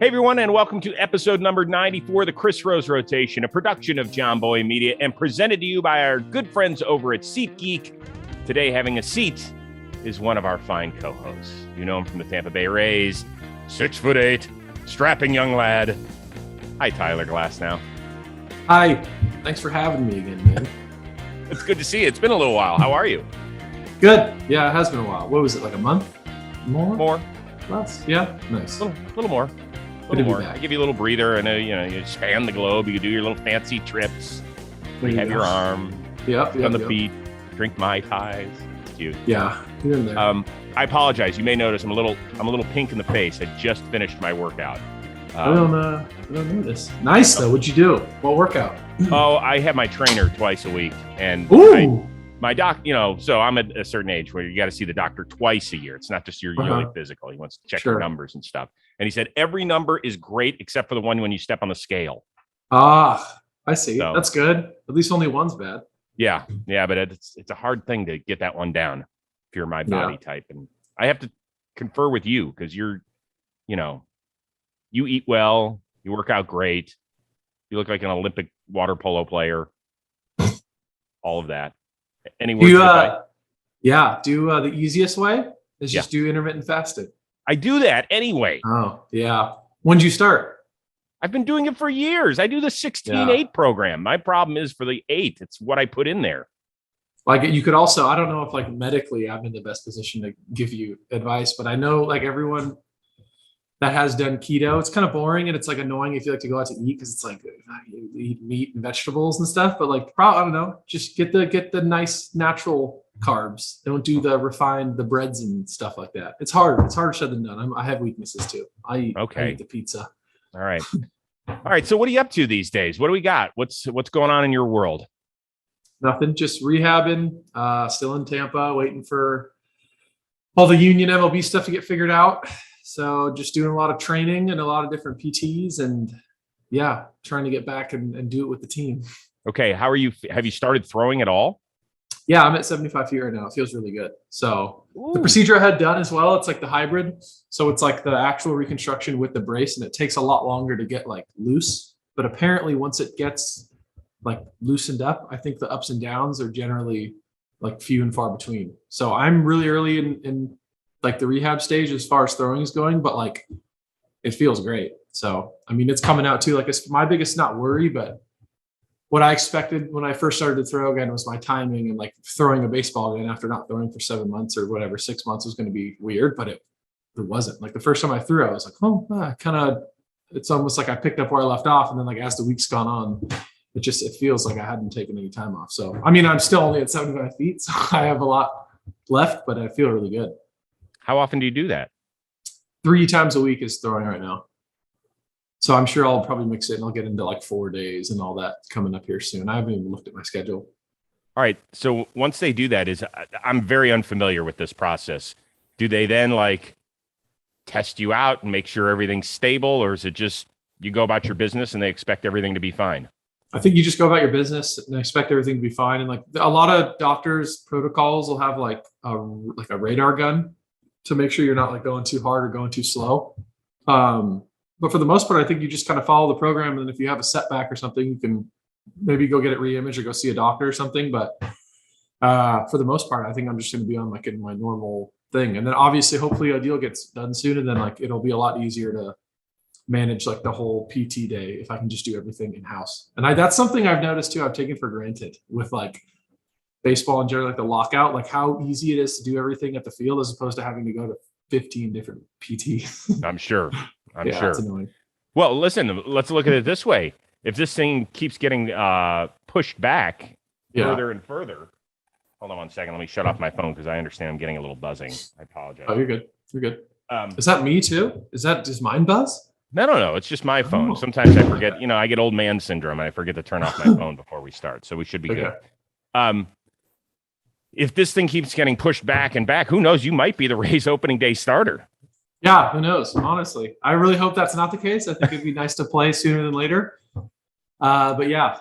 Hey, everyone, and welcome to episode number 94, the Chris Rose Rotation, a production of John Boy Media and presented to you by our good friends over at SeatGeek. Today, having a seat is one of our fine co-hosts. You know him from the Tampa Bay Rays, 6'8", strapping young lad. Hi, Tyler Glasnow. Hi. Thanks for having me again, man. It's good to see you. It's been a little while. How are you? Good. Yeah, it has been a while. What was it, like a month? More. Less? Yeah. Nice. A little more. I give you a little breather. I know, you span the globe. You do your little fancy trips. You have your arm. Yep. On the beach. Drink Mai Tais. It's cute. Yeah. You're in there. I apologize. You may notice I'm a little pink in the face. I just finished my workout. I don't know this. Nice though. What'd you do? What workout? I have my trainer twice a week, and my doc. So I'm at a certain age where you got to see the doctor twice a year. It's not just your yearly physical. He wants to check your numbers and stuff. And he said every number is great except for the one when you step on the scale. Ah, I see. So, that's good. At least only one's bad. Yeah, but it's a hard thing to get that one down if you're my body type, and I have to confer with you because you're, you eat well, you work out great, you look like an Olympic water polo player, all of that. Any words? The easiest way is just do intermittent fasting. I do that anyway. Oh, yeah. When did you start? I've been doing it for years. I do the 16-8 program. My problem is for the 8. It's what I put in there. Like you could also, I don't know if like medically I'm in the best position to give you advice, but I know like everyone that has done keto, it's kind of boring and it's like annoying if you like to go out to eat because it's like you eat meat and vegetables and stuff. But like, I don't know, just get the nice natural carbs. Don't do the refined, the breads and stuff like that. It's hard. It's harder said than done. I have weaknesses too. I eat the pizza. All right. So what are you up to these days? What do we got? What's going on in your world? Nothing. Just rehabbing. Still in Tampa, waiting for all the union MLB stuff to get figured out. So just doing a lot of training and a lot of different PTs and trying to get back and do it with the team. Okay. How are you? Have you started throwing at all? Yeah, I'm at 75 feet right now. It feels really good. So the procedure I had done as well, it's like the hybrid. So it's like the actual reconstruction with the brace and it takes a lot longer to get like loose. But apparently once it gets like loosened up, I think the ups and downs are generally like few and far between. So I'm really early in like the rehab stage as far as throwing is going, but like it feels great. So, I mean, it's coming out too. Like it's my biggest not worry, but what I expected when I first started to throw again was my timing and like throwing a baseball again after not throwing for 7 months or whatever, 6 months was going to be weird, but it wasn't. Like the first time I threw, I was like, it's almost like I picked up where I left off. And then like as the week's gone on, it feels like I hadn't taken any time off. So, I mean, I'm still only at 75 feet, so I have a lot left, but I feel really good. How often do you do that? 3 times a week is throwing right now. So I'm sure I'll probably mix it and I'll get into like 4 days and all that coming up here soon. I haven't even looked at my schedule. All right. So once they do that, I'm very unfamiliar with this process. Do they then like test you out and make sure everything's stable, or is it just you go about your business and they expect everything to be fine? I think you just go about your business and expect everything to be fine. And like a lot of doctors' protocols will have like a radar gun to make sure you're not like going too hard or going too slow. But for the most part, I think you just kind of follow the program. And if you have a setback or something, you can maybe go get it re-imaged or go see a doctor or something. But for the most part, I think I'm just going to be on like in my normal thing. And then obviously, hopefully a deal gets done soon. And then like, it'll be a lot easier to manage like the whole PT day if I can just do everything in house. And that's something I've noticed too. I've taken for granted with like baseball and generally like the lockout, like how easy it is to do everything at the field as opposed to having to go to 15 different PTs. I'm sure. I'm sure. That's annoying. Well, listen, let's look at it this way. If this thing keeps getting pushed back further and further, hold on one second. Let me shut off my phone because I understand I'm getting a little buzzing. I apologize. Oh, you're good. You're good. Is that me too? Does mine buzz? No. It's just my phone. Sometimes I forget, I get old man syndrome and I forget to turn off my phone before we start. So we should be good. If this thing keeps getting pushed back and back, who knows? You might be the Rays opening day starter. Yeah, who knows? Honestly, I really hope that's not the case. I think it'd be nice to play sooner than later. But yeah,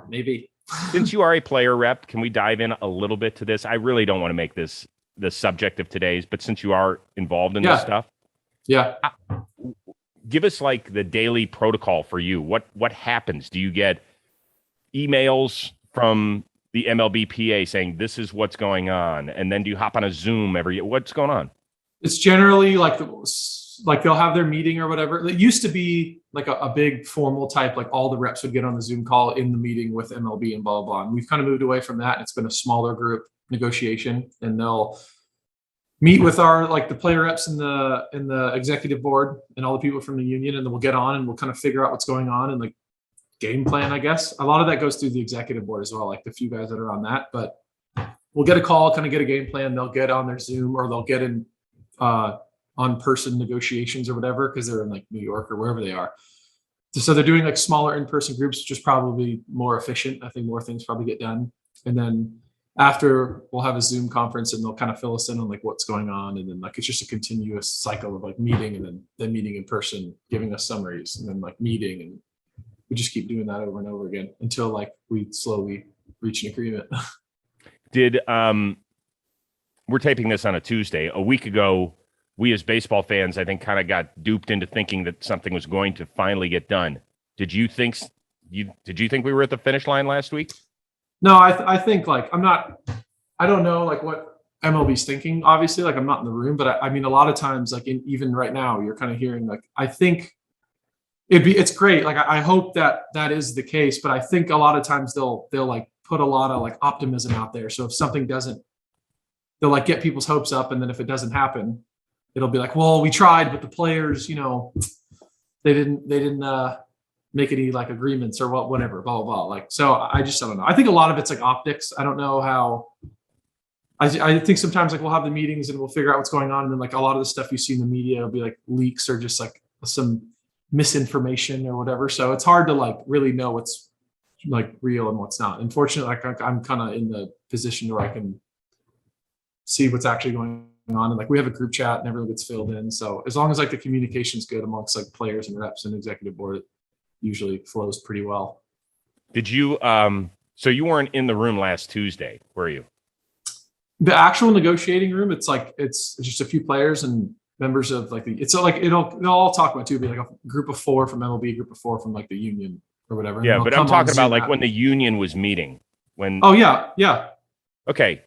maybe. Since you are a player rep, can we dive in a little bit to this? I really don't want to make this the subject of today's, but since you are involved in this stuff. Yeah. give us like the daily protocol for you. What happens? Do you get emails from the MLBPA saying this is what's going on, and then do you hop on a Zoom what's going on? It's generally like they'll have their meeting or whatever. It used to be like a big formal type, like all the reps would get on the Zoom call in the meeting with MLB and blah, blah, blah. And we've kind of moved away from that. It's been a smaller group negotiation, and they'll meet with the player reps in the executive board and all the people from the union, and then we'll get on and we'll kind of figure out what's going on and like game plan, I guess. A lot of that goes through the executive board as well, like the few guys that are on that. But we'll get a call, kind of get a game plan. They'll get on their Zoom, or they'll get in on-person negotiations or whatever, because they're in like New York or wherever they are. So they're doing like smaller in-person groups, which is probably more efficient. I think more things probably get done. And then after, we'll have a Zoom conference and they'll kind of fill us in on like what's going on. And then like it's just a continuous cycle of like meeting and then meeting in person, giving us summaries, and then like meeting, and we just keep doing that over and over again until like we slowly reach an agreement. We're taping this on a Tuesday. A week ago, we as baseball fans, I think, kind of got duped into thinking that something was going to finally get done. Did you think we were at the finish line last week? No, I think like I don't know like what MLB's thinking. Obviously, like I'm not in the room, but I mean a lot of times, like even right now, you're kind of hearing like I think it's great. Like I hope that is the case, but I think a lot of times they'll like put a lot of like optimism out there. So if something doesn't, they'll like get people's hopes up, and then if it doesn't happen, it'll be like, well, we tried, but the players, they didn't make any like agreements or whatever, blah, blah, blah. Like, so I don't know. I think a lot of it's like optics. I don't know how. I think sometimes like we'll have the meetings and we'll figure out what's going on, and then like a lot of the stuff you see in the media will be like leaks or just like some misinformation or whatever. So it's hard to like really know what's like real and what's not. Unfortunately, like I'm kind of in the position where I can see what's actually going on, and like we have a group chat and everyone gets filled in. So as long as like the communication's good amongst like players and reps and executive board, it usually flows pretty well. Did you so you weren't in the room last Tuesday, were you? The actual negotiating room, it's just a few players and members of like they'll all talk about too, be like a group of 4 from MLB, a group of 4 from like the union or whatever. Yeah, but I'm talking about like when the union was meeting. Oh yeah. Okay.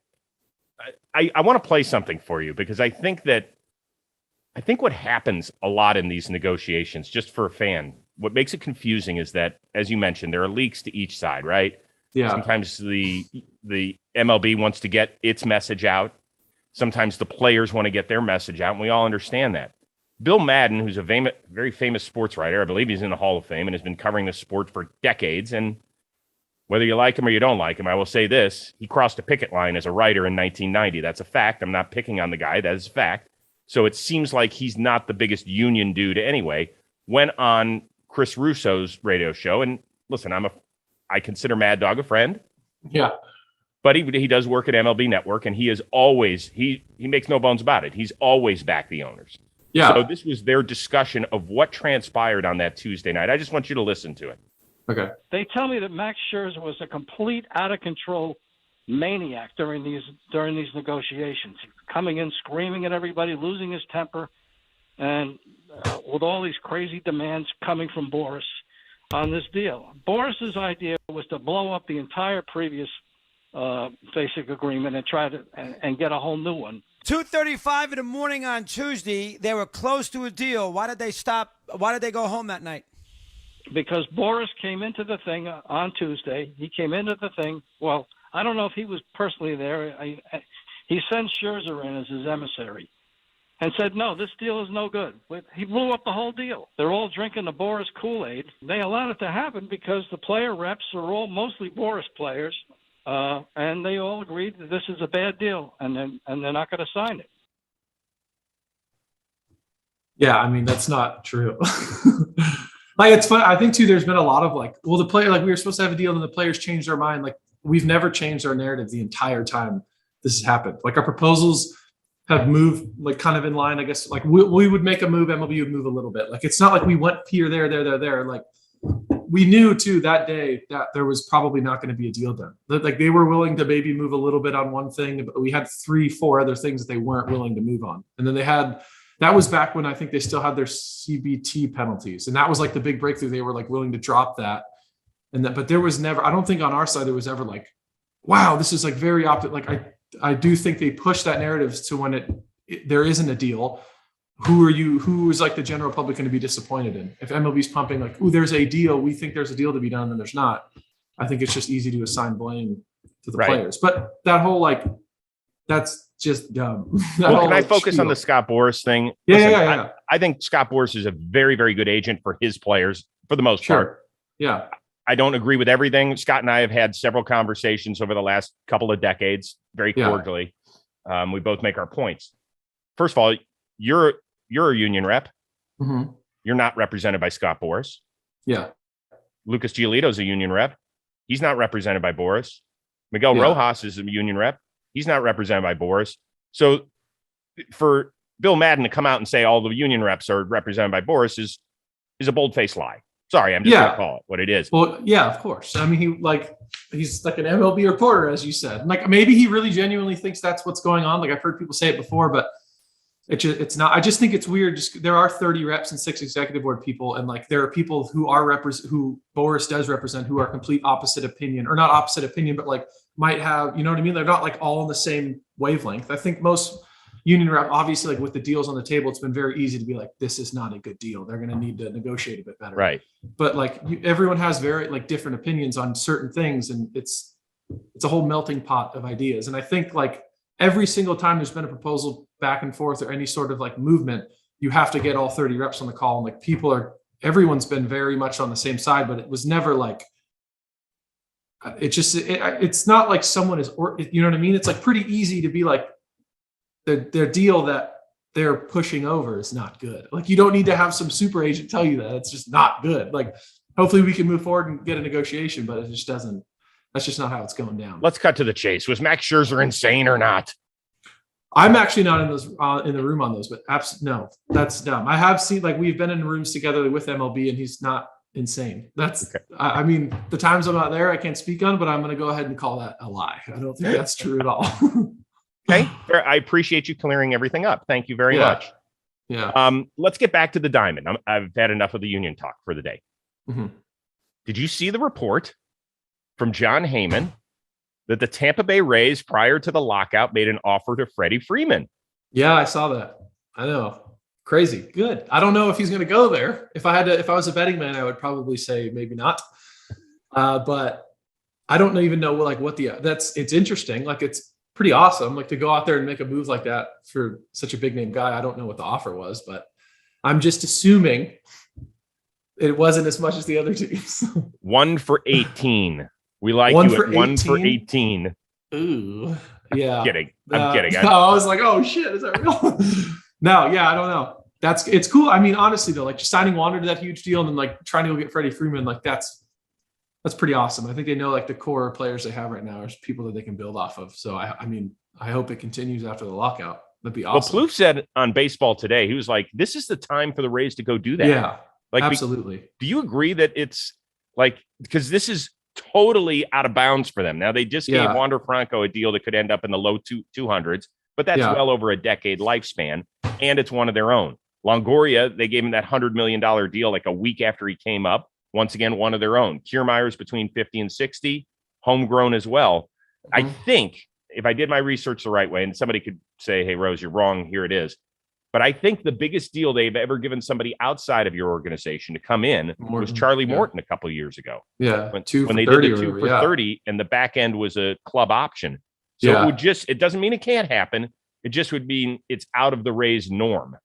I want to play something for you, because I think what happens a lot in these negotiations, just for a fan, what makes it confusing is that, as you mentioned, there are leaks to each side, right? Yeah. Sometimes the MLB wants to get its message out. Sometimes the players want to get their message out, and we all understand that. Bill Madden, who's a very famous sports writer, I believe he's in the Hall of Fame and has been covering this sport for decades, and whether you like him or you don't like him, I will say this: he crossed a picket line as a writer in 1990. That's a fact. I'm not picking on the guy. That is a fact. So it seems like he's not the biggest union dude anyway. Went on Chris Russo's radio show, and listen, I consider Mad Dog a friend. Yeah. But he does work at MLB Network, and he is always, he makes no bones about it. He's always backed the owners. Yeah. So this was their discussion of what transpired on that Tuesday night. I just want you to listen to it. Okay. They tell me that Max Scherzer was a complete out of control maniac during these negotiations, coming in screaming at everybody, losing his temper, and with all these crazy demands coming from Boras on this deal. Boras's idea was to blow up the entire previous basic agreement and try to and get a whole new one. 2:35 in the morning on Tuesday, they were close to a deal. Why did they stop? Why did they go home that night? Because Boras came into the thing on Tuesday. He came into the thing. Well, I don't know if he was personally there. He sent Scherzer in as his emissary and said, no, this deal is no good. He blew up the whole deal. They're all drinking the Boras Kool-Aid. They allowed it to happen because the player reps are all mostly Boras players, and they all agreed that this is a bad deal, and they're not going to sign it. Yeah, I mean, that's not true. Like, it's fun. I think too, there's been a lot of the player, we were supposed to have a deal and the players changed their mind. Like, we've never changed our narrative the entire time this has happened. Like, our proposals have moved kind of in line, I guess. Like, we would make a move, MLB would move a little bit. Like, it's not like we went here, there. Like, we knew too that day that there was probably not going to be a deal done. Like, they were willing to maybe move a little bit on one thing, but we had 3-4 other things that they weren't willing to move on. And then they had that was back when I think they still had their CBT penalties. And that was like the big breakthrough. They were like willing to drop that. But there was never, I don't think on our side, there was ever like, wow, this is like very like, I do think they push that narrative to when there isn't a deal. Who is like the general public going to be disappointed in? If MLB's pumping like, oh, there's a deal, we think there's a deal to be done, and there's not. I think it's just easy to assign blame to the players. But that whole like, that's just dumb. Well, can I focus on the Scott Boras thing? Yeah. I think Scott Boras is a very, very good agent for his players for the most part. Yeah. I don't agree with everything. Scott and I have had several conversations over the last couple of decades, very cordially. We both make our points. First of all, you're a union rep. Mm-hmm. You're not represented by Scott Boras. Yeah. Lucas Giolito's a union rep. He's not represented by Boras. Miguel Rojas is a union rep. He's not represented by Boras. So for Bill Madden to come out and say all the union reps are represented by Boras is a bold-faced lie. Sorry, I'm just going to call it what it is. Well, yeah, of course. I mean, he's like an MLB reporter, as you said. Like maybe he really genuinely thinks that's what's going on. Like I've heard people say it before, but it's not. I just think it's weird. Just there are 30 reps and 6 executive board people, and like there are people who are who Boras does represent who are complete opposite opinion, or not opposite opinion, but like might have, you know what I mean? They're not like all on the same wavelength. I think most union rep, obviously, like with the deals on the table, it's been very easy to be like, this is not a good deal. They're going to need to negotiate a bit better. Right. But like everyone has very like different opinions on certain things, and it's a whole melting pot of ideas. And I think like every single time there's been a proposal back and forth or any sort of like movement, you have to get all 30 reps on the call. And like everyone's been very much on the same side, but it was never like, it's not like someone is, or you know what I mean? It's like pretty easy to be like, their deal that they're pushing over is not good. Like you don't need to have some super agent tell you that. It's just not good. Like hopefully we can move forward and get a negotiation, but it just doesn't. That's just not how it's going down. Let's cut to the chase. Was Max Scherzer insane or not? I'm actually not in those in the room on those, but no, that's dumb. I have seen like we've been in rooms together with MLB, and he's not insane. That's okay. I mean, the times I'm not there, I can't speak on, but I'm going to go ahead and call that a lie. I don't think that's true at all. Okay, I appreciate you clearing everything up. Thank you very much. Yeah. Let's get back to the diamond. I've had enough of the union talk for the day. Mm-hmm. Did you see the report from John Heyman that the Tampa Bay Rays, prior to the lockout, made an offer to Freddie Freeman? Yeah, I saw that. I know. Crazy. Good. I don't know if he's going to go there. If I was a betting man, I would probably say maybe not. But I don't even know it's interesting. Like it's pretty awesome. Like to go out there and make a move like that for such a big name guy. I don't know what the offer was, but I'm just assuming it wasn't as much as the other teams. 1 for 18. We like you at 1 for 18. Ooh, yeah. I'm kidding. No, I was like, oh shit, is that real? No, yeah, I don't know. It's cool. I mean, honestly though, like just signing Wander to that huge deal and then like trying to go get Freddie Freeman, like that's pretty awesome. I think they know like the core players they have right now are people that they can build off of. So I mean, I hope it continues after the lockout. That'd be awesome. Well, Plouffe said on Baseball Today, he was like, this is the time for the Rays to go do that. Yeah, like absolutely. Do you agree that it's like, because this is totally out of bounds for them. Now they just gave Wander Franco a deal that could end up in the low 200s, but that's well over a decade lifespan, and it's one of their own. Longoria, they gave him that $100 million deal like a week after he came up. Once again, one of their own. Kiermaier's between 50 and 60, homegrown as well. Mm-hmm. I think if I did my research the right way, and somebody could say, hey, Rose, you're wrong, here it is. But I think the biggest deal they've ever given somebody outside of your organization to come in was Charlie Morton a couple of years ago. Yeah, when they did the 2 for 30, and the back end was a club option. So it doesn't mean it can't happen. It just would mean it's out of the Rays' norm.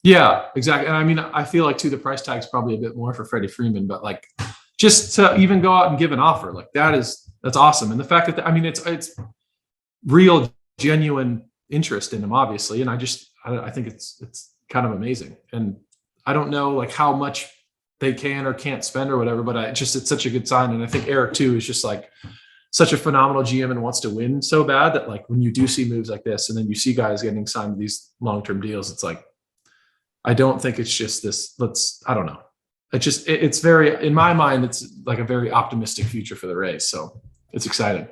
Yeah, exactly. And I mean, I feel like too, the price tag's probably a bit more for Freddie Freeman, but like just to even go out and give an offer, like that's awesome. And the fact that, I mean, it's real, genuine interest in him, obviously. And I think it's kind of amazing. And I don't know like how much they can or can't spend or whatever, but it's such a good sign. And I think Eric too is just like such a phenomenal GM and wants to win so bad that like when you do see moves like this and then you see guys getting signed to these long-term deals, it's like, I don't think it's just this. I don't know. It's very, in my mind, it's like a very optimistic future for the Rays. So it's exciting.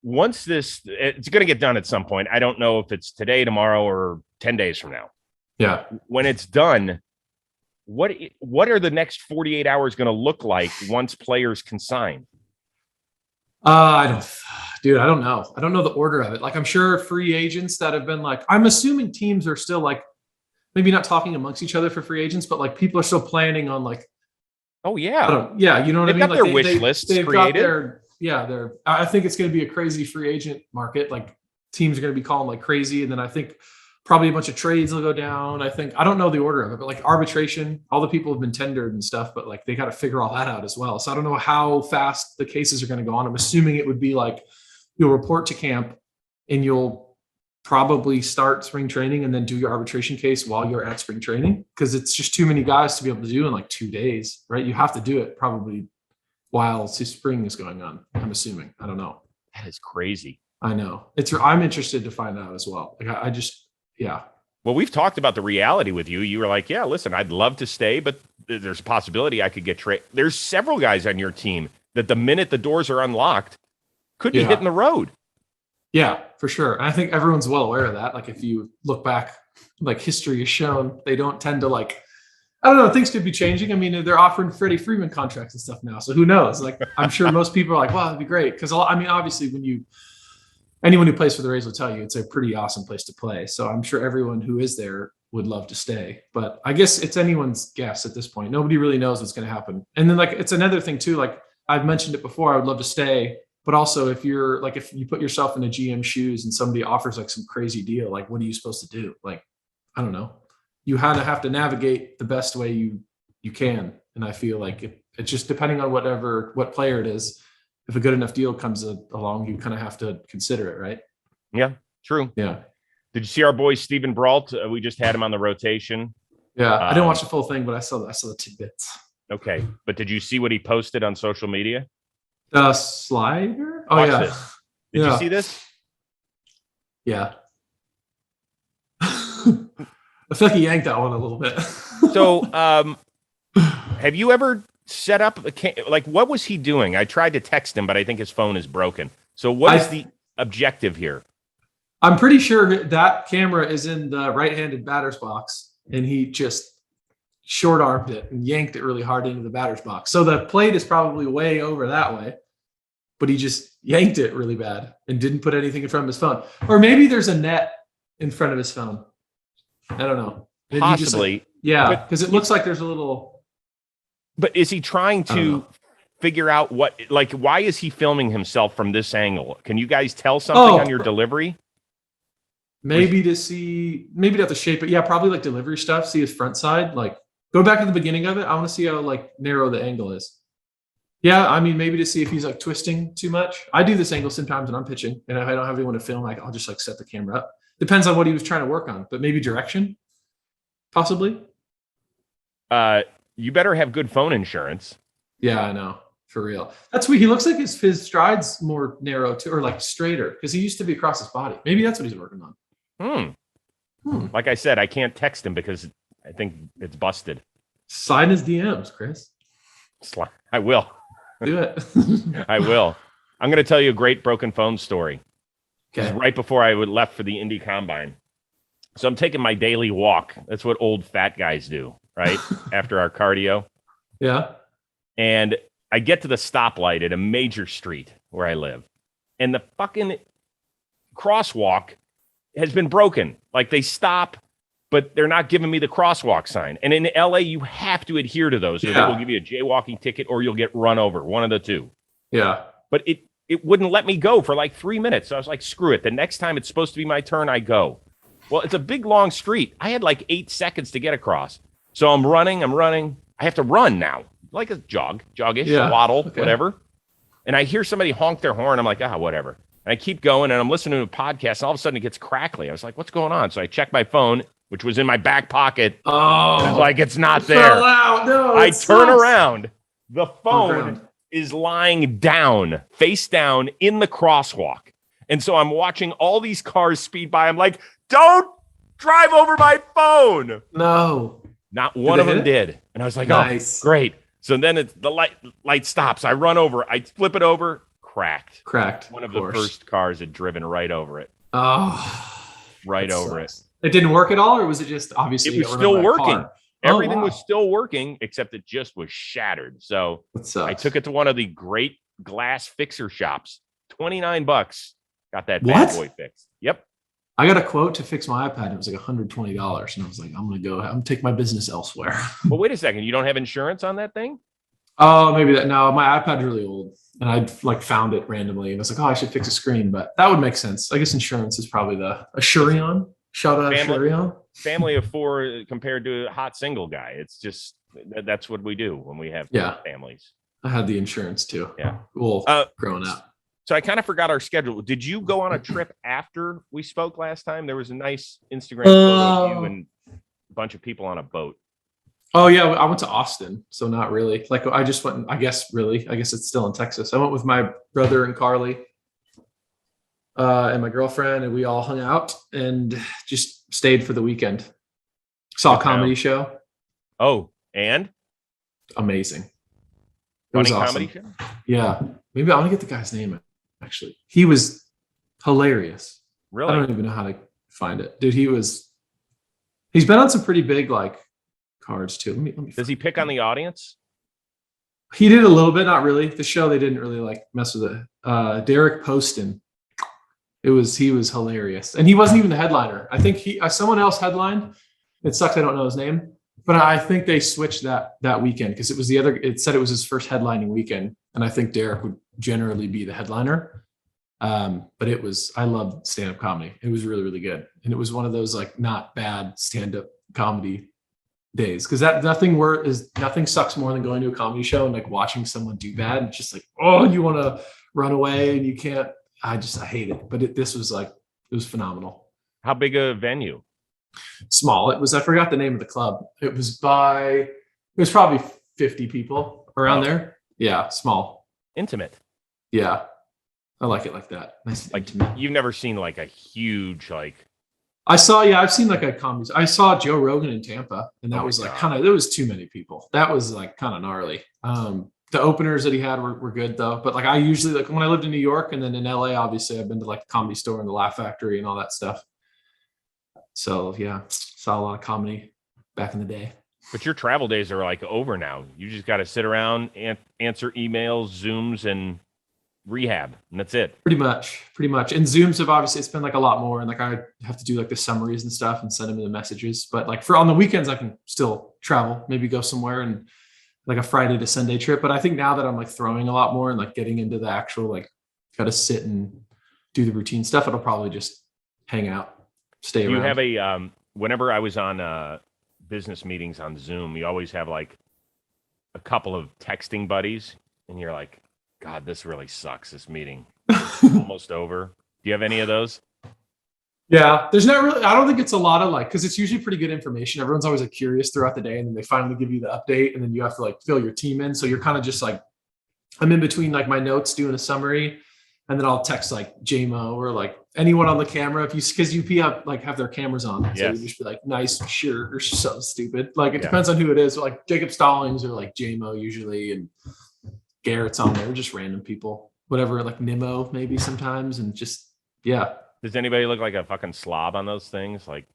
Once it's going to get done at some point. I don't know if it's today, tomorrow, or 10 days from now. Yeah. When it's done, what are the next 48 hours going to look like once players can sign? I don't know. I don't know the order of it. Like, I'm sure free agents that have been like, I'm assuming teams are still like, maybe not talking amongst each other for free agents, but like people are still planning on like, Oh yeah. you know what I They've mean? got Like their wish lists they've created. I think it's going to be a crazy free agent market. Like, teams are going to be calling like crazy. And then I think probably a bunch of trades will go down. I don't know the order of it, but like arbitration, all the people have been tendered and stuff, but like they got to figure all that out as well. So I don't know how fast the cases are going to go on. I'm assuming it would be like you'll report to camp and you'll probably start spring training and then do your arbitration case while you're at spring training, because it's just too many guys to be able to do in like 2 days, right? You have to do it probably while spring is going on, I'm assuming. I don't know. That is crazy. I know. I'm interested to find out as well. Like, yeah. Well, we've talked about the reality with you. You were like, yeah, listen, I'd love to stay, but there's a possibility I could get traded. There's several guys on your team that the minute the doors are unlocked could be hitting the road. Yeah, for sure. And I think everyone's well aware of that. Like, if you look back, like history has shown, they don't tend to like, I don't know, things could be changing. I mean, they're offering Freddie Freeman contracts and stuff now. So who knows? Like, I'm sure most people are like, wow, that'd be great. Because I mean, obviously anyone who plays for the Rays will tell you it's a pretty awesome place to play. So I'm sure everyone who is there would love to stay. But I guess it's anyone's guess at this point. Nobody really knows what's going to happen. And then like, it's another thing too, like I've mentioned it before, I would love to stay. But also if you put yourself in a GM shoes and somebody offers like some crazy deal, like what are you supposed to do? Like, I don't know. You kind of have to navigate the best way you can. And I feel like it's just depending on what player it is. If a good enough deal comes along, you kind of have to consider it, right? Yeah, true. Yeah. Did you see our boy Stephen Brault? We just had him on the rotation. Yeah, I didn't watch the full thing, but I saw the tidbits. Okay, but did you see what he posted on social media? The slider? Oh, Watch yeah. This. Did you see this? Yeah. I feel like he yanked that one a little bit. So, have you ever set up like what was he doing? I tried to text him, but I think his phone is broken. So, what is the objective here? I'm pretty sure that camera is in the right-handed batter's box, and he just short-armed it and yanked it really hard into the batter's box. So the plate is probably way over that way, but he just yanked it really bad and didn't put anything in front of his phone. Or maybe there's a net in front of his phone. I don't know. Maybe Possibly. Because it looks like there's a little. But is he trying to figure out why is he filming himself from this angle? Can you guys tell something on your delivery? Maybe to have to shape it. Yeah, probably like delivery stuff. See his front side. Like, go back to the beginning of it. I want to see how like narrow the angle is. Yeah, I mean, maybe to see if he's like twisting too much. I do this angle sometimes when I'm pitching, and if I don't have anyone to film, I'll just like set the camera up. Depends on what he was trying to work on, but maybe direction, possibly. You better have good phone insurance. Yeah, I know. For real. That's weird. He looks like his stride's more narrow too, or like straighter, because he used to be across his body. Maybe that's what he's working on. Like I said, I can't text him because I think it's busted. Slide his DMs, Chris. I will. Do it. I will. I'm going to tell you a great broken phone story. Okay. Right before I left for the Indy Combine. So I'm taking my daily walk. That's what old fat guys do, right? After our cardio. Yeah. And I get to the stoplight at a major street where I live. And the fucking crosswalk has been broken. Like they stop, but they're not giving me the crosswalk sign. And in LA, you have to adhere to those, or they will give you a jaywalking ticket, or you'll get run over. One of the two. Yeah. But it wouldn't let me go for like 3 minutes. So I was like, screw it. The next time it's supposed to be my turn, I go. Well, it's a big, long street. I had like 8 seconds to get across. So I'm running. I have to run now. Like a jog-ish, waddle, whatever. And I hear somebody honk their horn. I'm like, whatever. And I keep going, and I'm listening to a podcast, and all of a sudden it gets crackly. I was like, what's going on? So I check my phone, which was in my back pocket. Oh. I was like, it's not there. Fell out. No, I turn around. The phone is lying down, face down in the crosswalk. And so I'm watching all these cars speed by. I'm like, don't drive over my phone. No. Not one of them did. And I was like, nice. Oh, great. So then the light stops. I run over. I flip it over. Cracked. Cracked. One of the first cars had driven right over it. Oh. Right over it. It didn't work at all, or was it just obviously It was still working? Everything was still working, except it just was shattered. So I took it to one of the great glass fixer shops. $29. Got that bad boy fixed. Yep. I got a quote to fix my iPad. And it was like $120. And I was like, I'm going to take my business elsewhere. Well, wait a second. You don't have insurance on that thing? Oh, maybe that. No, my iPad's really old. And I like found it randomly. And I was like, oh, I should fix a screen. But that would make sense. I guess insurance is probably the Assurion. Shout out Assurion. Family of four compared to a hot single guy. It's just, that's what we do when we have families. I had the insurance too. Yeah. Well, growing up. So I kind of forgot our schedule. Did you go on a trip after we spoke last time? There was a nice Instagram photo of you and a bunch of people on a boat. Oh yeah, I went to Austin, so not really. Like I just went. I guess it's still in Texas. I went with my brother and Carly, and my girlfriend, and we all hung out and just stayed for the weekend. Saw a comedy show. Oh, and amazing. It funny was awesome. Comedy show. Yeah, maybe I want to get the guy's name. Actually, he was hilarious. Really? I don't even know how to find it, dude. He's been on some pretty big like cards too. Let me. Does he pick on the audience? He did a little bit, not really. The show they didn't really like mess with it. Derek Poston. He was hilarious, and he wasn't even the headliner. I think someone else headlined. It sucks I don't know his name, but I think they switched that weekend because it was it said it was his first headlining weekend, and I think Derek would generally be the headliner. But I loved stand-up comedy. It was really, really good, and it was one of those like not bad stand-up comedy days because nothing sucks more than going to a comedy show and like watching someone do bad. It's just like, oh, you want to run away and you can't. I hate it. But this was like, it was phenomenal. How big a venue? Small. I forgot the name of the club. It was probably 50 people around there. Yeah. Small. Intimate. Yeah. I like it like that. Nice. Like intimate. You've never seen like a huge, like. I've seen like a comedy. I saw Joe Rogan in Tampa and that was like there was too many people. That was like kind of gnarly. The openers that he had were good though. But like I usually like when I lived in New York and then in LA, obviously I've been to like the Comedy Store and the Laugh Factory and all that stuff. So yeah, saw a lot of comedy back in the day. But your travel days are like over now. You just got to sit around and answer emails, Zooms, and rehab, and that's it. Pretty much. And Zooms have obviously, it's been like a lot more. And like I have to do like the summaries and stuff and send them the messages. But like on the weekends, I can still travel, maybe go somewhere and like a Friday to Sunday trip. But I think now that I'm like throwing a lot more and like getting into the actual like got to sit and do the routine stuff, it'll probably just hang out, stay around. You have a whenever I was on business meetings on Zoom, you always have like a couple of texting buddies, and you're like, God, this really sucks. This meeting almost over. Do you have any of those? Yeah, there's not really. I don't think it's a lot of like because it's usually pretty good information. Everyone's always like curious throughout the day, and then they finally give you the update, and then you have to like fill your team in. So you're kind of just like, I'm in between like my notes doing a summary, and then I'll text like JMO or like anyone on the camera because you have their cameras on. So you just be like, nice shirt or something stupid. Like it depends on who it is. So, like Jacob Stallings or like JMO usually, and Garrett's on there, just random people, whatever, like Nimmo maybe sometimes, and just Does anybody look like a fucking slob on those things? Like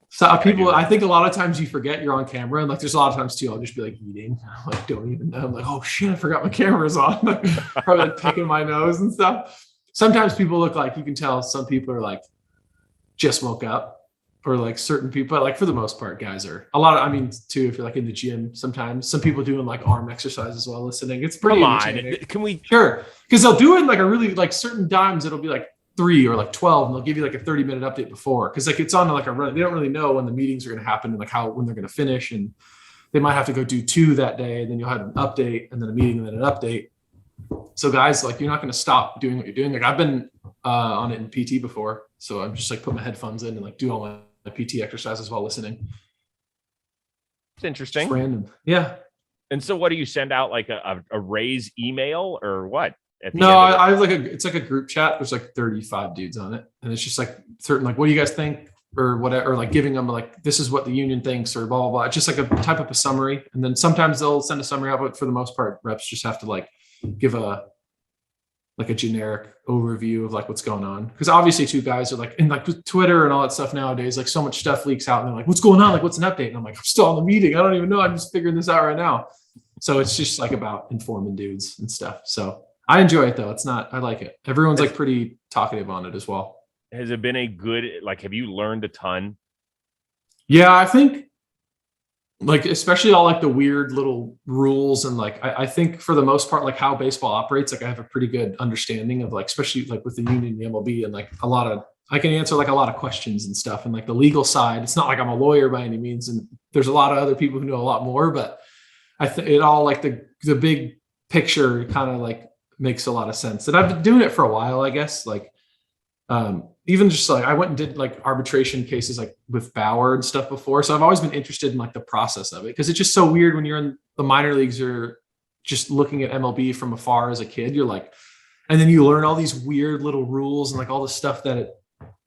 people, I think a lot of times you forget you're on camera, and like there's a lot of times too, I'll just be like eating, like don't even know. I'm like, oh shit, I forgot my camera's on. Probably like picking my nose and stuff. Sometimes people look like, you can tell some people are like just woke up, or like certain people, but like for the most part, guys are too, if you're like in the gym, sometimes some people doing like arm exercises while listening. It's pretty entertaining. Can we? Sure. Because they'll do it in like a really like certain times. It'll be like 3 or like 12, and they'll give you like a 30-minute update before. Cause like it's on like a run. They don't really know when the meetings are going to happen and like when they're going to finish. And they might have to go do 2 that day. And then you'll have an update and then a meeting and then an update. So guys, like you're not going to stop doing what you're doing. Like I've been on it in PT before. So I'm just like put my headphones in and like do all my PT exercises while listening. It's interesting. Just random. Yeah. And so what do you send out, like a raise email or what? No, I have it's like a group chat. There's like 35 dudes on it. And it's just like certain, like, what do you guys think? Or whatever, or like giving them like, this is what the union thinks or blah, blah, blah. It's just like a type of a summary. And then sometimes they'll send a summary out, but for the most part, reps just have to like give a like a generic overview of like what's going on. Because obviously two guys are like, and like with Twitter and all that stuff nowadays, like so much stuff leaks out and they're like, what's going on? Like, what's an update? And I'm like, I'm still on the meeting. I don't even know. I'm just figuring this out right now. So it's just like about informing dudes and stuff. So I enjoy it though. I like it. Everyone's like pretty talkative on it as well. Has it been a good, like, have you learned a ton? Yeah, I think like, especially all like the weird little rules and like, I think for the most part, like how baseball operates, like I have a pretty good understanding of like, especially like with the union and the MLB and like I can answer like a lot of questions and stuff. And like the legal side, it's not like I'm a lawyer by any means. And there's a lot of other people who know a lot more, but I think it all like the big picture kind of like makes a lot of sense. And I've been doing it for a while, I guess. Like, even just like I went and did like arbitration cases like with Bauer and stuff before. So I've always been interested in like the process of it because it's just so weird when you're in the minor leagues or just looking at MLB from afar as a kid. You're like, and then you learn all these weird little rules and like all this stuff that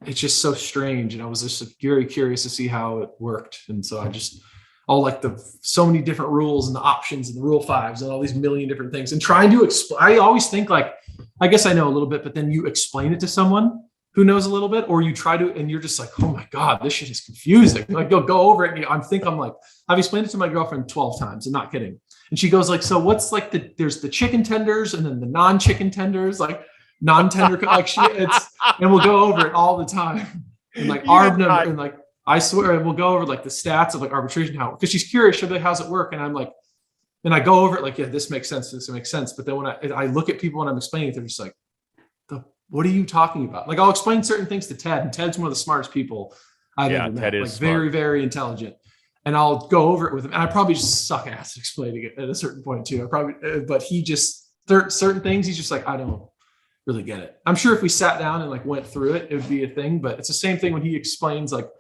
it's just so strange. And I was just very curious to see how it worked. And so I just all like so many different rules and the options and the rule fives and all these million different things and trying to explain. I always think like, I guess I know a little bit, but then you explain it to someone who knows a little bit, or you try to, and you're just like, oh my God, this shit is confusing. Like go over it. And I've explained it to my girlfriend 12 times. I'm not kidding. And she goes like, so what's like there's the chicken tenders and then the non-chicken tenders, like non-tender, like shit. And we'll go over it all the time. And like arb number, and like, I swear, and we'll go over like the stats of like arbitration, because she's curious, she'll be like, how's it work? And I'm like, and I go over it like, yeah, this makes sense. This makes sense. But then when I look at people when I'm explaining it, they're just like, what are you talking about? Like I'll explain certain things to Ted, and Ted's one of the smartest people I've ever met. Ted is like very, very intelligent. And I'll go over it with him. And I probably just suck ass at explaining it at a certain point too. But he just, certain things, he's just like, I don't really get it. I'm sure if we sat down and like went through it, it would be a thing. But it's the same thing when he explains like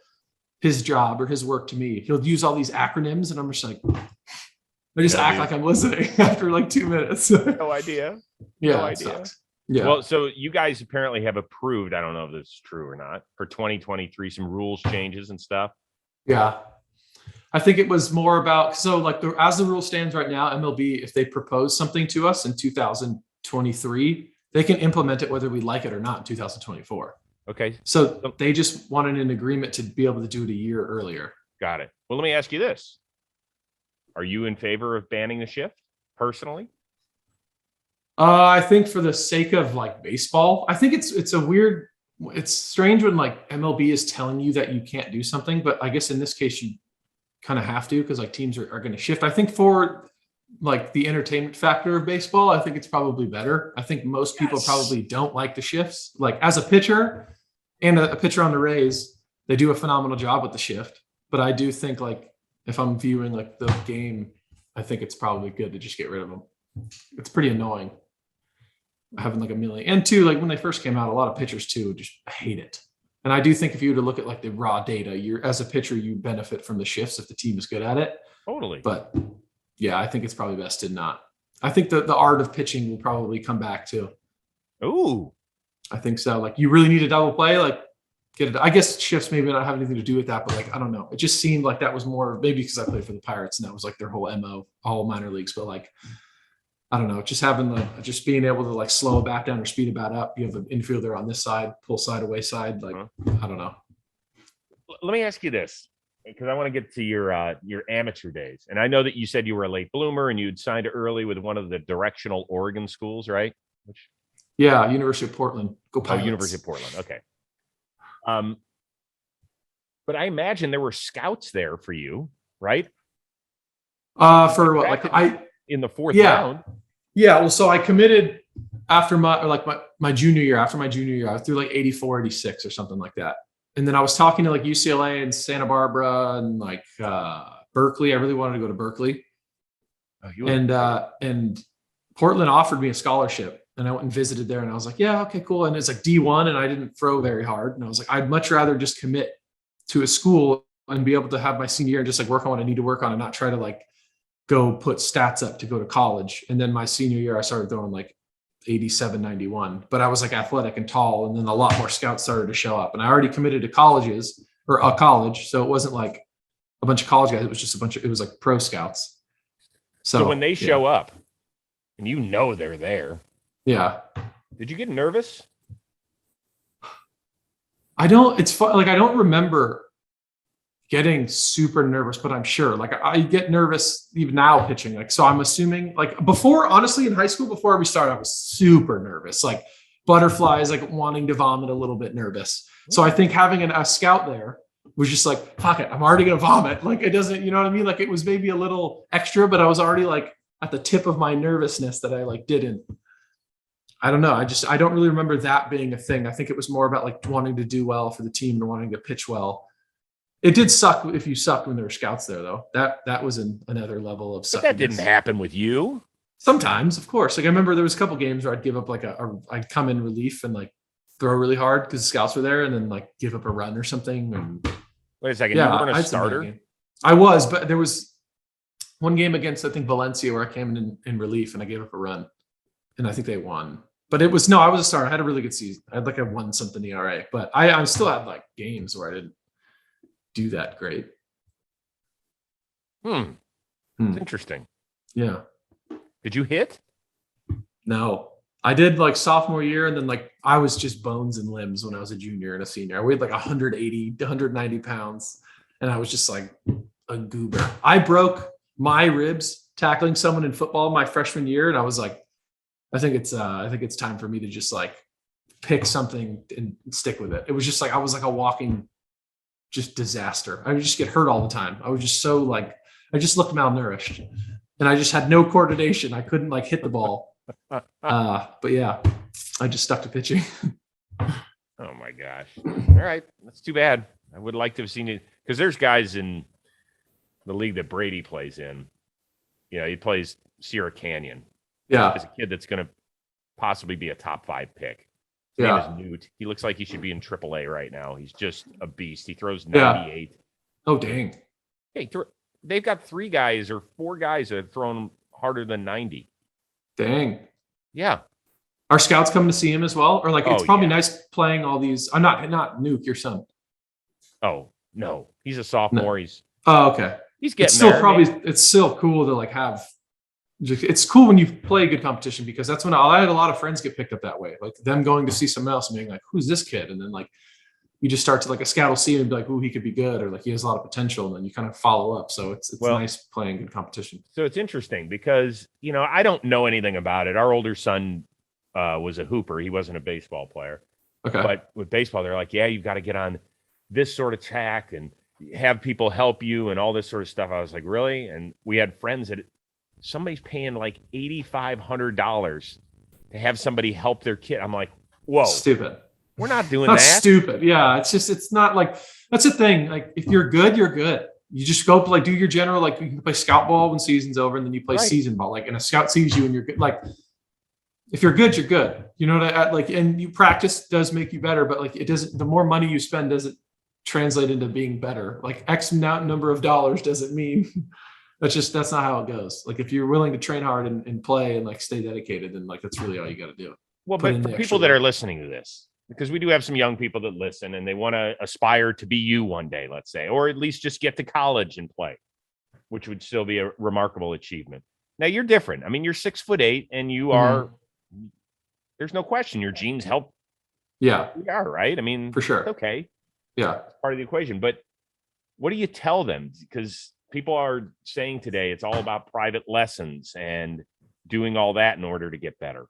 his job or his work to me. He'll use all these acronyms and I'm just like, I just act like I'm listening after like 2 minutes. No idea. Yeah, no idea. Sucks. Yeah. Well, so you guys apparently have approved, I don't know if this is true or not, for 2023, some rules changes and stuff. Yeah. I think it was more about, so like as the rule stands right now, MLB, if they propose something to us in 2023, they can implement it whether we like it or not in 2024. Okay. So they just wanted an agreement to be able to do it a year earlier. Got it. Well, let me ask you this. Are you in favor of banning the shift personally? I think for the sake of like baseball, I think it's strange when like MLB is telling you that you can't do something, but I guess in this case you kind of have to, because like teams are going to shift. I think for like the entertainment factor of baseball, I think it's probably better. I think most people probably don't like the shifts. Like as a pitcher and a pitcher on the Rays, they do a phenomenal job with the shift. But I do think like if I'm viewing like the game, I think it's probably good to just get rid of them. It's pretty annoying having like a million. And two, like when they first came out, a lot of pitchers too just hate it. And I do think if you were to look at like the raw data, you're as a pitcher, you benefit from the shifts if the team is good at it. Totally. But yeah, I think it's probably best to not. I think the art of pitching will probably come back too. Ooh. I think so. Like you really need a double play, like get it. I guess shifts maybe not have anything to do with that, but like, I don't know. It just seemed like that was more, maybe because I played for the Pirates and that was like their whole MO, all minor leagues. But like, I don't know, just being able to like slow a bat down or speed a bat up. You have an infielder on this side, pull side, away side. Like, I don't know. Let me ask you this, because I want to get to your amateur days. And I know that you said you were a late bloomer and you'd signed early with one of the directional Oregon schools, right? Yeah, University of Portland. Go Pirates. Oh, University of Portland. Okay. But I imagine there were scouts there for you, right? For what? Like in the fourth round. Yeah. Well, so I committed after my junior year. After my junior year, I threw like 84, 86 or something like that. And then I was talking to like UCLA and Santa Barbara and like Berkeley. I really wanted to go to Berkeley. And Portland offered me a scholarship. And I went and visited there and I was like, yeah, okay, cool. And it's like D1 and I didn't throw very hard. And I was like, I'd much rather just commit to a school and be able to have my senior year and just like work on what I need to work on and not try to like go put stats up to go to college. And then my senior year, I started throwing like 87, 91, but I was like athletic and tall. And then a lot more scouts started to show up and I already committed to colleges or a college. So it wasn't like a bunch of college guys. It was just it was like pro scouts. So when they show up and you know they're there. Yeah. Did you get nervous? It's fun. Like, I don't remember getting super nervous, but I'm sure like I get nervous even now pitching. Like, so I'm assuming like before, honestly, in high school, before we started, I was super nervous, like butterflies, like wanting to vomit, a little bit nervous. So I think having a scout there was just like, fuck it, I'm already going to vomit. Like, it doesn't, you know what I mean? Like, it was maybe a little extra, but I was already like at the tip of my nervousness that I like didn't. I don't know. I don't really remember that being a thing. I think it was more about like wanting to do well for the team and wanting to pitch well. It did suck if you sucked when there were scouts there, though. That was another level of sucking. But that didn't happen with you. Sometimes, of course. Like, I remember there was a couple games where I'd give up like I'd come in relief and like throw really hard because the scouts were there, and then like give up a run or something. And wait a second, you weren't a starter? I was, but there was one game against, I think, Valencia, where I came in relief and I gave up a run, and I think they won. But I was a starter. I had a really good season. I had like a 1-something ERA, but I still had like games where I didn't do that great. It's interesting. Yeah. Did you hit? No, I did like sophomore year, and then like I was just bones and limbs when I was a junior and a senior. I weighed like 180 to 190 pounds, and I was just like a goober. I broke my ribs tackling someone in football my freshman year, and I was like, I think it's time for me to just like pick something and stick with it. It was just like I was like a walking just disaster. I would just get hurt all the time. I was just so like, I just looked malnourished, and I just had no coordination. I couldn't like hit the ball. But yeah, I just stuck to pitching. Oh my gosh. All right. That's too bad. I would like to have seen it, because there's guys in the league that Brady plays in. You know, he plays Sierra Canyon. Yeah. As a kid that's going to possibly be a top 5 pick. His Yeah. name is Newt. He looks like he should be in AAA right now. He's just a beast. He throws 98. Oh, dang. Hey, they've got 3 guys or 4 guys that have thrown harder than 90. Dang. Yeah. Are scouts coming to see him as well? Or like, it's probably yeah. nice playing all these. I'm not Nuke, your son. Oh, no. He's a sophomore. No. Oh, okay. He's getting it's still there. Probably, it's still cool to like have, it's cool when you play good competition, because that's when I had a lot of friends get picked up that way. Like them going to see someone else and being like, who's this kid? And then like, you just start to like, a scout will see him and be like, ooh, he could be good, or like he has a lot of potential. And then you kind of follow up. So it's nice playing good competition. So it's interesting because, you know, I don't know anything about it. Our older son was a hooper. He wasn't a baseball player. Okay. But with baseball, they're like, yeah, you've got to get on this sort of track and have people help you and all this sort of stuff. I was like, really? And we had friends that somebody's paying like $8,500 to have somebody help their kid. I'm like, whoa. Stupid. We're not doing That's that. stupid. Yeah. It's not like, that's the thing. Like, if you're good, you're good. You just go like do your general, like you can play scout ball when season's over, and then you play season ball. Like, and a scout sees you and you're good. Like, if you're good, you're good. You know what I like, and you practice does make you better, but like it doesn't, the more money you spend doesn't translate into being better. Like X number of dollars doesn't mean that's not how it goes. Like, if you're willing to train hard and play and like stay dedicated, then like that's really all you got to do. Well, but for people that are listening to this, because we do have some young people that listen and they want to aspire to be you one day, let's say, or at least just get to college and play, which would still be a remarkable achievement. Now you're different. I mean, you're 6'8" and you are, there's no question your genes help. Yeah. We are, right? I mean, for sure. Okay. Yeah. It's part of the equation. But what do you tell them? Because people are saying today it's all about private lessons and doing all that in order to get better.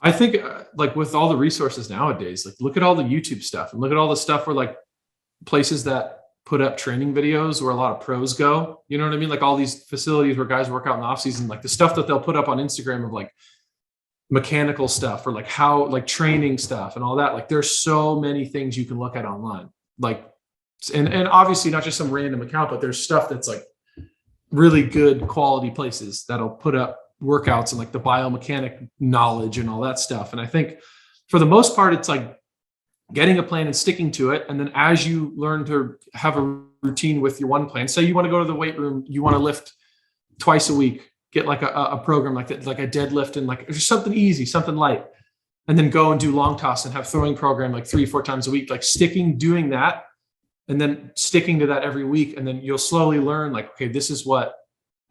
I think like with all the resources nowadays, like look at all the YouTube stuff and look at all the stuff where like places that put up training videos where a lot of pros go, you know what I mean? Like all these facilities where guys work out in the off season, like the stuff that they'll put up on Instagram of like mechanical stuff or like how like training stuff and all that. Like there's so many things you can look at online. Like, and obviously not just some random account, but there's stuff that's like really good quality places that'll put up workouts and like the biomechanic knowledge and all that stuff. And I think for the most part, it's like getting a plan and sticking to it. And then as you learn to have a routine with your one plan, say you want to go to the weight room, you want to lift twice a week, get like a program like that, like a deadlift and like just something easy, something light, and then go and do long toss and have throwing program like 3-4 times a week, like doing that, and then sticking to that every week. And then you'll slowly learn like, okay, this is what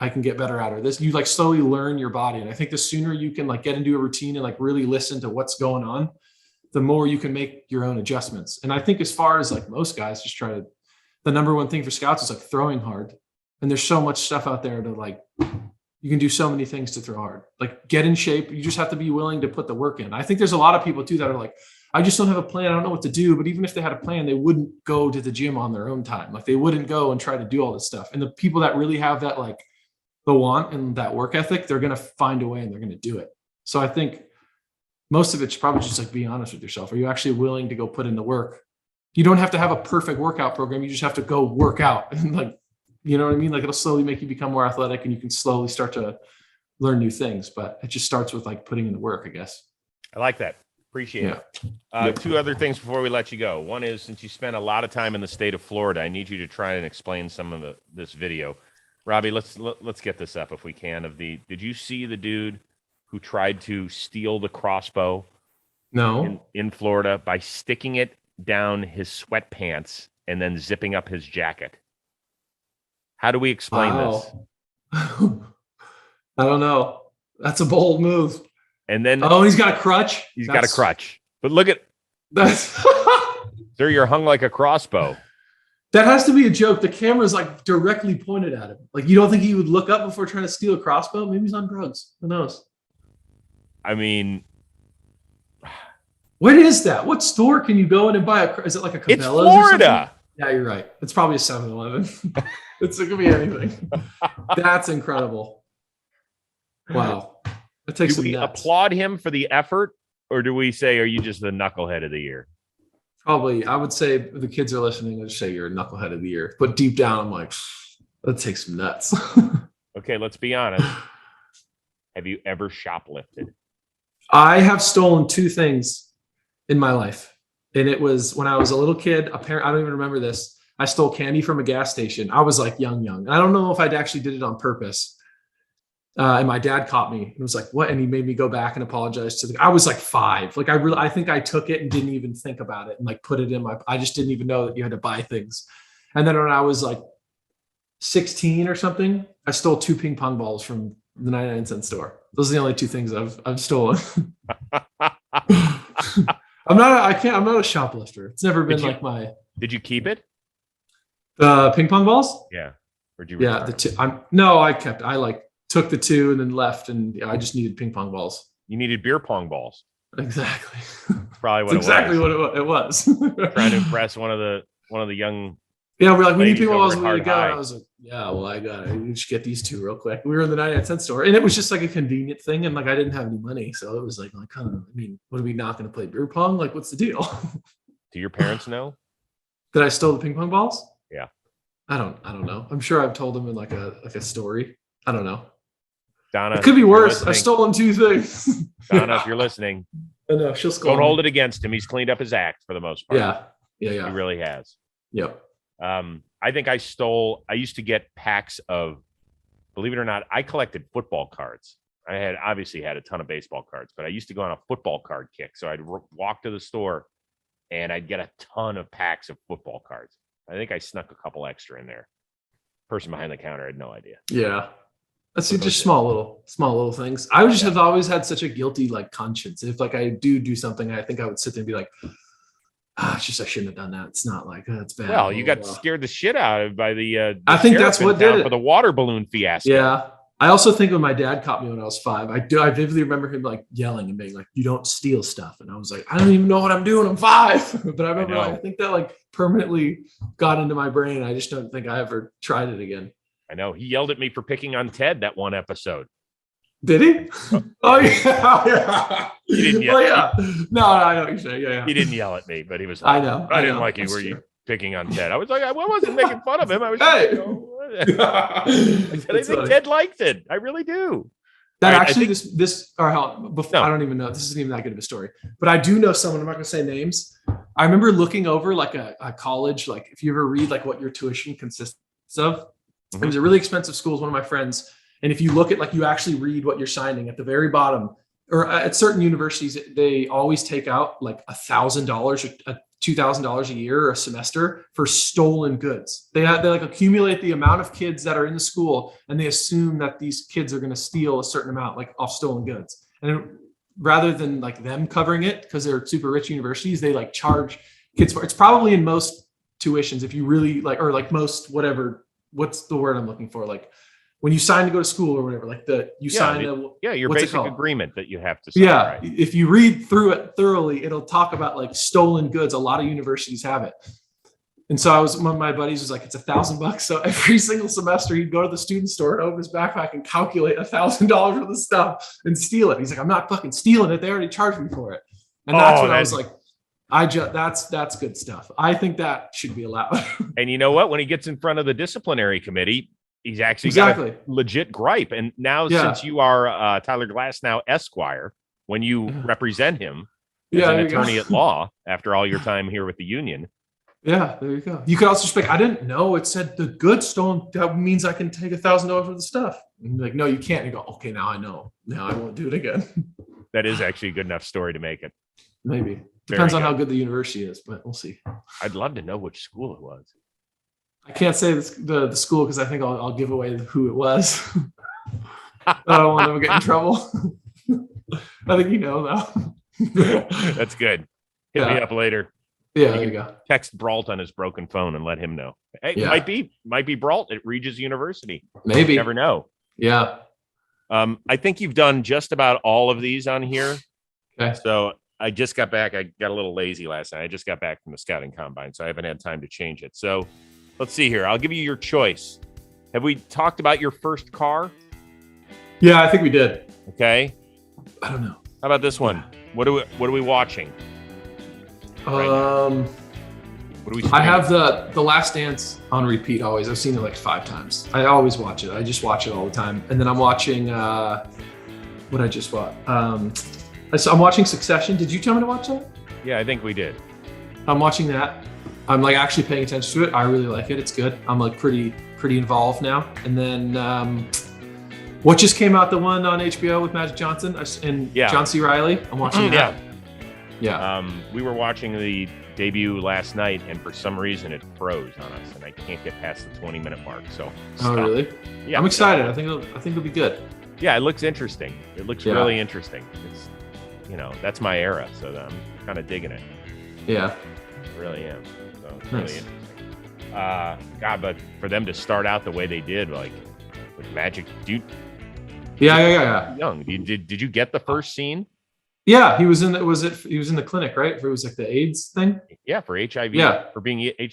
I can get better at, or this, you like slowly learn your body. And I think the sooner you can like get into a routine and like really listen to what's going on, the more you can make your own adjustments. And I think as far as like most guys just the number one thing for scouts is like throwing hard. And there's so much stuff out there to like, you can do so many things to throw hard, like get in shape. You just have to be willing to put the work in. I think there's a lot of people too that are like, I just don't have a plan. I don't know what to do. But even if they had a plan, they wouldn't go to the gym on their own time. Like they wouldn't go and try to do all this stuff. And the people that really have that, like the want and that work ethic, they're going to find a way and they're going to do it. So I think most of it's probably just like being honest with yourself. Are you actually willing to go put in the work? You don't have to have a perfect workout program. You just have to go work out. And like, you know what I mean? Like it'll slowly make you become more athletic and you can slowly start to learn new things, but it just starts with like putting in the work, I guess. I like that. Appreciate it. Two other things before we let you go. One is, since you spent a lot of time in the state of Florida, I need you to try and explain some of this video. Robbie, let's get this up if we can. Did you see the dude who tried to steal the crossbow? No. In Florida by sticking it down his sweatpants and then zipping up his jacket. How do we explain this? I don't know. That's a bold move. And then he's got a crutch. He's got a crutch. But look at that. Sir, you're hung like a crossbow. That has to be a joke. The camera's like directly pointed at him. Like you don't think he would look up before trying to steal a crossbow? Maybe he's on drugs. Who knows? I mean, what is that? What store can you go in and buy is it like a Cabela's? It's Florida. Yeah, you're right. It's probably a 7-Eleven. It could be anything. That's incredible. Wow. That takes do we applaud him for the effort, or do we say, are you just the knucklehead of the year? Probably. I would say if the kids are listening, I'd say you're a knucklehead of the year. But deep down, I'm like, that takes some nuts. Okay, let's be honest. Have you ever shoplifted? I have stolen 2 things in my life. And it was when I was a little kid. I don't even remember this. I stole candy from a gas station. I was like young. I don't know if I actually did it on purpose. And my dad caught me and was like, what? And he made me go back and apologize I was like 5. Like I think I took it and didn't even think about it and like put it in I just didn't even know that you had to buy things. And then when I was like 16 or something, I stole 2 ping pong balls from the 99-cent store. Those are the only 2 things I've stolen. I'm not a shoplifter. It's never been Did you keep it? The ping pong balls? Yeah. Or do you? Yeah, the 2. I kept. I took the 2 and then left, and I just needed ping pong balls. You needed beer pong balls. Exactly. Probably what exactly what it was. Trying to impress one of the young. Yeah, we're like, we need ping pong balls. Where you go? I was like, yeah, well, I got it. You should get these 2 real quick. We were in the 99-cent store, and it was just like a convenient thing, and like I didn't have any money, so it was like, I mean, what are we not going to play beer pong? Like, what's the deal? Do your parents know that I stole the ping pong balls? Yeah. I don't know. I'm sure I've told them in like a story. I don't know. Donna, it could be worse. I've stolen 2 things. Donna, if you're listening, I know she'll scold. Don't hold it against him. He's cleaned up his act for the most part. Yeah. He really has. Yep. I think I used to get packs of, believe it or not, I collected football cards. I had obviously had a ton of baseball cards, but I used to go on a football card kick. So I'd walk to the store and I'd get a ton of packs of football cards. I think I snuck a couple extra in there. Person behind the counter had no idea. Yeah. That's just small little things. I would just have always had such a guilty conscience. If I do something, I think I would sit there and be like, it's just I shouldn't have done that. It's not it's bad. Well, you got scared the shit out of by the I think that's what did it for the water balloon fiasco. Yeah. I also think when my dad caught me when I was 5, I vividly remember him yelling and being like, you don't steal stuff. And I was like, I don't even know what I'm doing. I'm 5. But I remember I think that permanently got into my brain. I just don't think I ever tried it again. I know. He yelled at me for picking on Ted that one episode. Did he? Oh, yeah. He didn't yell. Oh, yeah. No, I know what you're saying. Yeah. He didn't yell at me, but he was like, I didn't like you. Were you picking on Ted? I was like, I wasn't making fun of him. I was I think Ted likes it. I really do. That actually, I don't even know. This isn't even that good of a story. But I do know someone, I'm not going to say names. I remember looking over a college, if you ever read what your tuition consists of. It was a really expensive school. It was one of my friends. And if you look at you actually read what you're signing at the very bottom, or at certain universities, they always take out $1,000 $2,000 a year or a semester for stolen goods. They like accumulate the amount of kids that are in the school, and they assume that these kids are going to steal a certain amount, like off stolen goods. And rather than like them covering it because they're super rich universities, they like charge kids for. It's probably in most tuitions if you really like, or like most whatever. What's the word I'm looking for? Like when you sign to go to school or whatever, like your what's it basic called? agreement that you have to sign. Yeah. Right? If you read through it thoroughly, it'll talk about like stolen goods. A lot of universities have it. And so one of my buddies was like, it's $1,000. So every single semester he'd go to the student store and open his backpack and calculate $1,000 worth of stuff and steal it. He's like, I'm not fucking stealing it. They already charged me for it. And that's when I was like, that's good stuff. I think that should be allowed. And you know what? When he gets in front of the disciplinary committee, he's actually got a legit gripe. And now, since you are Tyler Glasnow Esquire, when you represent him as an attorney at law after all your time here with the union. Yeah, there you go. You could also speak. I didn't know it said the goods stolen. That means I can take $1,000 worth of stuff. And like, no, you can't. And you go, okay, now I know. Now I won't do it again. That is actually a good enough story to make it. Maybe. Depends on how good the university is, but we'll see. I'd love to know which school it was. I can't say the school because I think I'll give away who it was. I don't want them to get in trouble. I think you know though. That's good. Hit me up later. Yeah, there you go. Text Brault on his broken phone and let him know. Hey, might be Brault at Regis University. Maybe. You never know. Yeah. I think you've done just about all of these on here. Okay. So I just got back. I got a little lazy last night. I just got back from the scouting combine, so I haven't had time to change it. So let's see here. I'll give you your choice. Have we talked about your first car? Yeah, I think we did. Okay. I don't know. How about this one? What are we watching? What are we I have the Last Dance on repeat always. I've seen it like 5 times. I always watch it. I just watch it all the time. And then I'm watching what I just watched. I'm watching Succession. Did you tell me to watch that? Yeah, I think we did. I'm watching that. I'm like actually paying attention to it. I really like it. It's good. I'm like pretty involved now. And then what just came out, the one on HBO with Magic Johnson and John C. Reilly? I'm watching that. Yeah. We were watching the debut last night, and for some reason it froze on us, and I can't get past the 20-minute mark. So. Oh, really? Yeah. I'm excited. I think it'll be good. Yeah, it looks interesting. It looks really interesting. It's, that's my era, so I'm kind of digging it. Yeah. I really am. So it's really interesting. God, but for them to start out the way they did, like with Magic, Yeah. Young. Did you get the first scene? Yeah, he was in the clinic, right? It was like the AIDS thing. Yeah, for HIV. Yeah, for being Let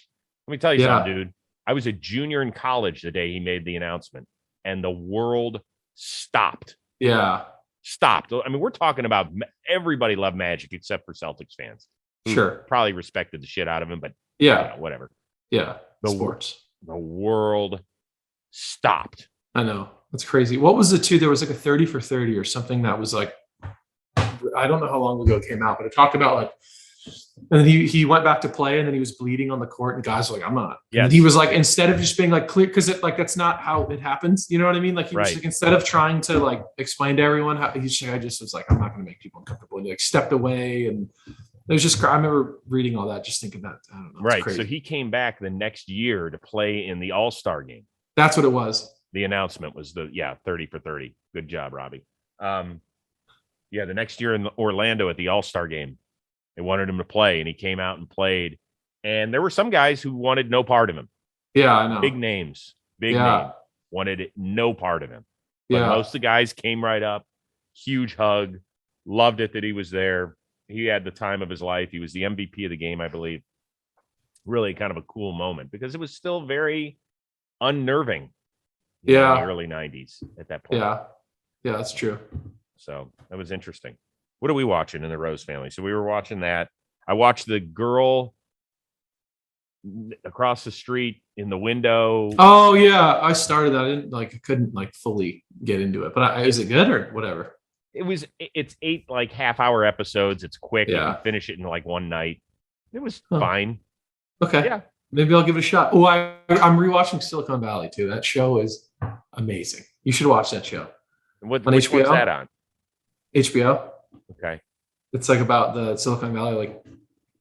me tell you something, dude. I was a junior in college the day he made the announcement, and the world stopped. Yeah, stopped. I mean, we're talking about everybody loved Magic except for Celtics fans. Sure, probably respected the shit out of him, but whatever. Yeah, sports. The world stopped. I know, that's crazy. What was the 2? There was like a 30 for 30 or something that was like, I don't know how long ago it came out, but it talked about like, and then he went back to play, and then he was bleeding on the court, and guys were like, I'm not. Yeah. And he was like, instead of just being like clear, because it like that's not how it happens. You know what I mean? Like he was like, instead of trying to like explain to everyone how I just was like, I'm not going to make people uncomfortable. And he like stepped away, and it was just. I remember reading all that, just thinking that I don't know. Right. So he came back the next year to play in the All-Star game. That's what it was. The announcement was 30 for 30. Good job, Robbie. The next year in Orlando at the All-Star game, they wanted him to play, and he came out and played. And there were some guys who wanted no part of him. Yeah, I know. Big names wanted no part of him. But most of the guys came right up, huge hug, loved it that he was there. He had the time of his life. He was the MVP of the game, I believe. Really kind of a cool moment because it was still very unnerving. In the early 90s at that point. Yeah, that's true. So that was interesting. What are we watching in the Rose family? So we were watching that. I watched the girl across the street in the window. Oh yeah, I started that. I couldn't fully get into it, but is it good or whatever? It's 8 half-hour episodes. It's quick. You can finish it in one night. It was fine. Okay. Yeah. Maybe I'll give it a shot. Oh, I'm rewatching Silicon Valley too. That show is amazing. You should watch that show. Which HBO? One's that on? HBO. Okay. It's about the Silicon Valley,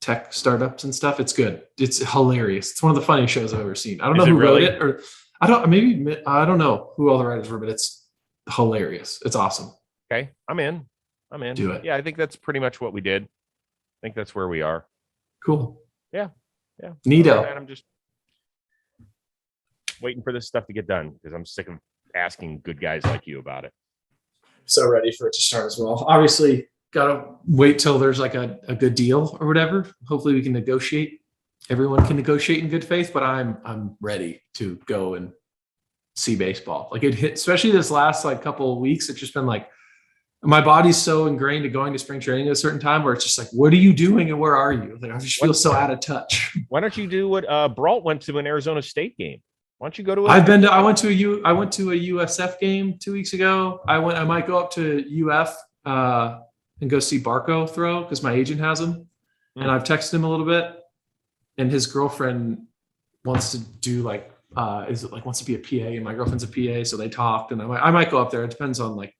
tech startups and stuff. It's good. It's hilarious. It's one of the funniest shows I've ever seen. I don't know Is it who really? wrote it, or I don't know who all the writers were, but it's hilarious. It's awesome. Okay, I'm in. Do it. Yeah, I think that's pretty much what we did. I think that's where we are. Cool. Yeah. Neato. Other than that, I'm just waiting for this stuff to get done because I'm sick of asking good guys like you about it. So ready for it to start as well. Obviously, gotta wait till there's like a good deal or whatever. Hopefully we can negotiate. Everyone can negotiate in good faith, but I'm ready to go and see baseball. Like it hit, especially this last like couple of weeks. It's just been like my body's so ingrained to going to spring training at a certain time where it's just like, what are you doing and where are you? Like I just feel so out of touch. Why don't you do what Brault went to an Arizona State game? Why don't you go to I went to a USF game 2 weeks ago. I might go up to UF and go see Barco throw because my agent has him. And I've texted him a little bit. And his girlfriend wants to do wants to be a PA, and my girlfriend's a PA, so they talked. And I might go up there. It depends on like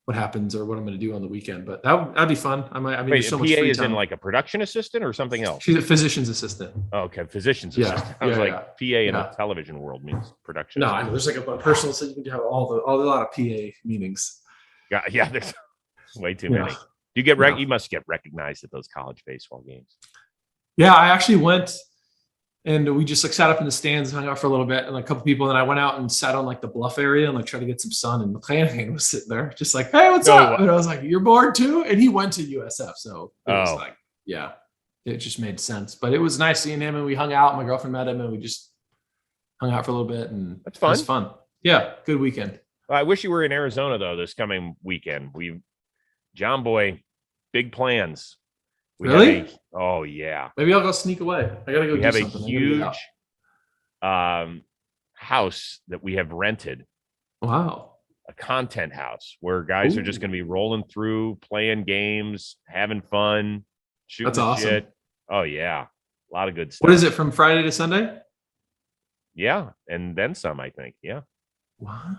what happens or what I'm going to do on the weekend, but that'd be fun. Wait, there's so much free time. In like a production assistant or something else? She's a physician's assistant. Oh, okay, physician's assistant. I was PA in a television world means production. No, I know there's like a personal assistant. You can have a lot of PA meetings. Yeah, there's way too many. You get you must get recognized at those college baseball games. Yeah, I actually went and we just like sat up in the stands and hung out for a little bit and like a couple people. And then I went out and sat on like the bluff area and like tried to get some sun. And McClanahan was sitting there just like, hey, what's up? And I was like, you're bored too? And he went to USF. So it was like, yeah, it just made sense. But it was nice seeing him and we hung out. My girlfriend met him and we just hung out for a little bit. And that's fun. It was fun. Yeah, good weekend. I wish you were in Arizona though this coming weekend. John Boy, big plans. Really? Oh yeah. Maybe I'll go sneak away. I gotta go. We have a huge house that we have rented. Wow. A content house where guys are just going to be rolling through, playing games, having fun, shooting shit. Oh yeah, a lot of good stuff. What is it from Friday to Sunday? Yeah, and then some. I think. Yeah. Wow.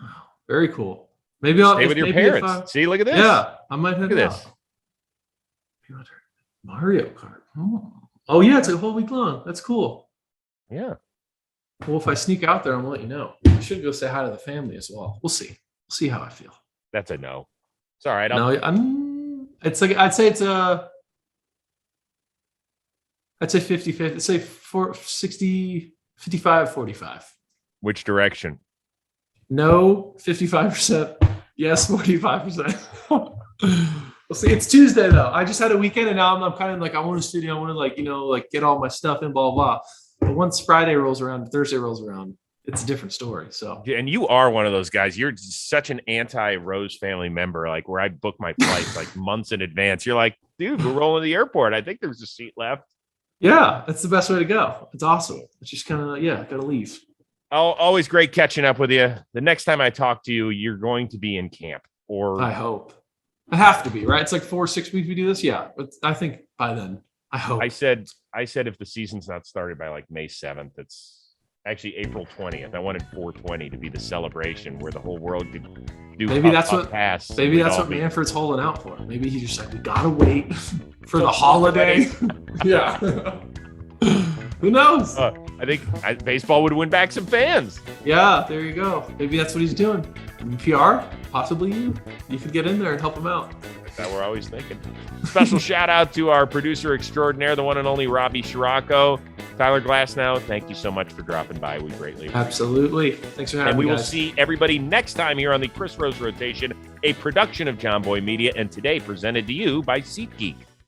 Very cool. Maybe I'll stay with your parents. See, look at this. Yeah, I might head look at this. Mario Kart. Oh yeah, it's a whole week long. That's cool. Yeah. Well, if I sneak out there, I'm gonna let you know. I should go say hi to the family as well. We'll see. We'll see how I feel. That's a no. It's all right. It's like I'd say 50-50. I'd say 60, 55, 45. Which direction? No, 55%. Yes, 45%. We'll see. It's Tuesday though. I just had a weekend and now I'm kind of like, I want to studio. I want to get all my stuff in, blah, blah. But once Friday rolls around, Thursday rolls around, it's a different story. So, and you are one of those guys. You're such an anti-Rose family member, like where I book my flights like months in advance. You're like, dude, we're rolling to the airport. I think there's a seat left. Yeah, that's the best way to go. It's awesome. It's just kind of, got to leave. Oh, always great catching up with you. The next time I talk to you, you're going to be in camp. Or I hope. I have to be, right? It's like 4 or 6 weeks we do this. Yeah. But I think by then, I hope. I said if the season's not started by like May 7th, it's actually April 20th. I wanted 420 to be the celebration where the whole world could do maybe that's what what Manfred's holding out for. Maybe he's just like, we gotta wait for the holiday. Yeah. Who knows? I think baseball would win back some fans. Yeah, there you go. Maybe that's what he's doing. PR, possibly you could get in there and help him out. That we're always thinking. Special shout out to our producer extraordinaire, the one and only Robbie Scirocco. Tyler Glasnow, thank you so much for dropping by. We greatly appreciate it. Absolutely. Thanks for having me. And we will see everybody next time here on the Chris Rose Rotation, a production of John Boy Media, and today presented to you by SeatGeek.